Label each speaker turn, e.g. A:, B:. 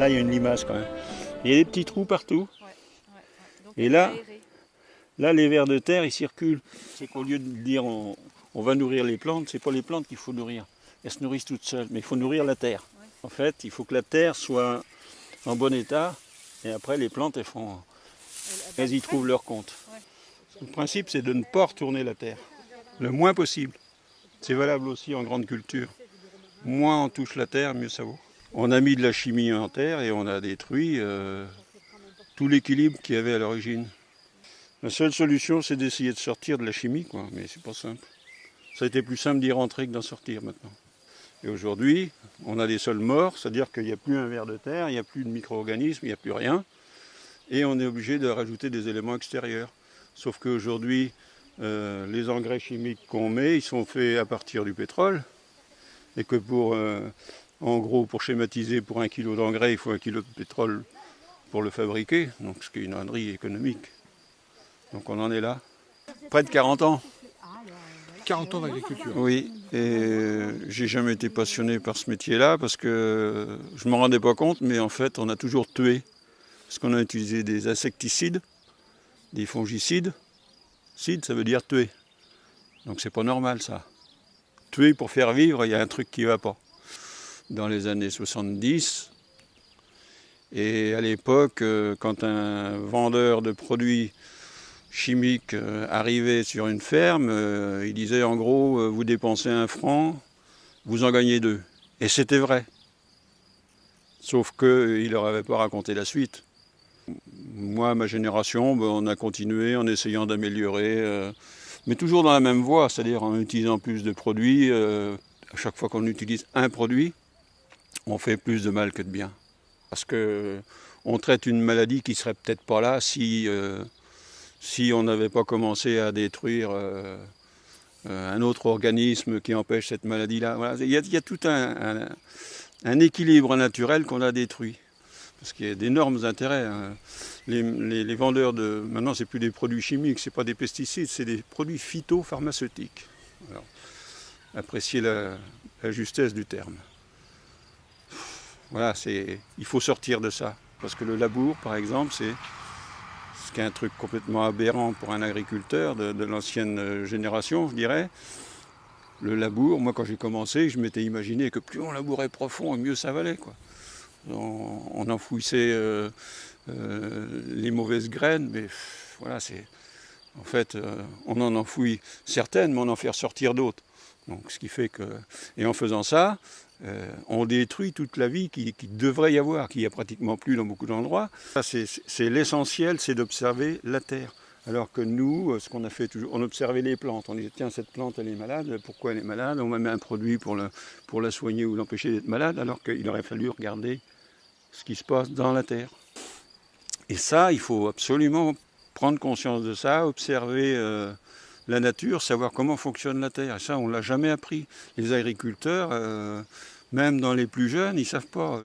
A: là, il y a une limace quand même. Il y a des petits trous partout.
B: Ouais, ouais. Donc,
A: Et
B: elle est
A: là,
B: aérée.
A: là, les vers de terre, ils circulent. C'est qu'au lieu de dire on va nourrir les plantes, c'est pas les plantes qu'il faut nourrir. Elles se nourrissent toutes seules, mais il faut nourrir la terre.
B: Ouais.
A: En fait, il faut que la terre soit en bon état, et après les plantes, elles y trouvent leur compte.
B: Ouais.
A: Le principe, c'est de ne pas retourner la terre, le moins possible. C'est valable aussi en grande culture. Moins on touche la terre, mieux ça vaut. On a mis de la chimie en terre et on a détruit tout l'équilibre qu'il y avait à l'origine. La seule solution, c'est d'essayer de sortir de la chimie, quoi. Mais c'est pas simple. Ça a été plus simple d'y rentrer que d'en sortir maintenant. Et aujourd'hui, on a des sols morts, c'est-à-dire qu'il n'y a plus un ver de terre, il n'y a plus de micro-organismes, il n'y a plus rien. Et on est obligé de rajouter des éléments extérieurs. Sauf qu'aujourd'hui, les engrais chimiques qu'on met, ils sont faits à partir du pétrole. Et que en gros, pour schématiser, pour 1 kilo d'engrais, il faut 1 kilo de pétrole pour le fabriquer. Donc ce qui est une ânerie économique. Donc on en est là. Près de 40 ans.
C: 40 ans d'agriculture.
A: Oui, et j'ai jamais été passionné par ce métier-là parce que je ne me rendais pas compte, mais en fait, on a toujours tué. Parce qu'on a utilisé des insecticides, des fongicides. Cide, ça veut dire tuer. Donc c'est pas normal ça. Tuer pour faire vivre, il y a un truc qui ne va pas. Dans les années 70, et à l'époque, quand un vendeur de produits chimiques arrivait sur une ferme, il disait en gros, vous dépensez 1 franc, vous en gagnez 2. Et c'était vrai. Sauf qu'il ne leur avait pas raconté la suite. Moi, ma génération, on a continué en essayant d'améliorer, mais toujours dans la même voie, c'est-à-dire en utilisant plus de produits. À chaque fois qu'on utilise un produit, on fait plus de mal que de bien. Parce qu'on traite une maladie qui ne serait peut-être pas là si on n'avait pas commencé à détruire un autre organisme qui empêche cette maladie-là. Voilà. Il y a tout un équilibre naturel qu'on a détruit. Parce qu'il y a d'énormes intérêts. Hein. Les vendeurs maintenant, c'est plus des produits chimiques, c'est pas des pesticides, c'est des produits phytopharmaceutiques. Alors, appréciez la justesse du terme. Voilà, il faut sortir de ça. Parce que le labour, par exemple, c'est ce qui est un truc complètement aberrant pour un agriculteur de l'ancienne génération, je dirais. Le labour, moi quand j'ai commencé, je m'étais imaginé que plus on labourait profond, mieux ça valait, quoi. On enfouissait les mauvaises graines, mais voilà, en fait, on en enfouit certaines, mais on en fait ressortir d'autres. Donc, ce qui fait que, et en faisant ça, on détruit toute la vie qui devrait y avoir, qui n'y a pratiquement plus dans beaucoup d'endroits. C'est l'essentiel, c'est d'observer la terre. Alors que nous, ce qu'on a fait toujours, on observait les plantes. On disait, tiens, cette plante, elle est malade, pourquoi elle est malade? On va mettre un produit pour la soigner ou l'empêcher d'être malade, alors qu'il aurait fallu regarder ce qui se passe dans la terre. Et ça, il faut absolument prendre conscience de ça, observer la nature, savoir comment fonctionne la terre. Et ça, on ne l'a jamais appris. Les agriculteurs, même dans les plus jeunes, ils ne savent pas.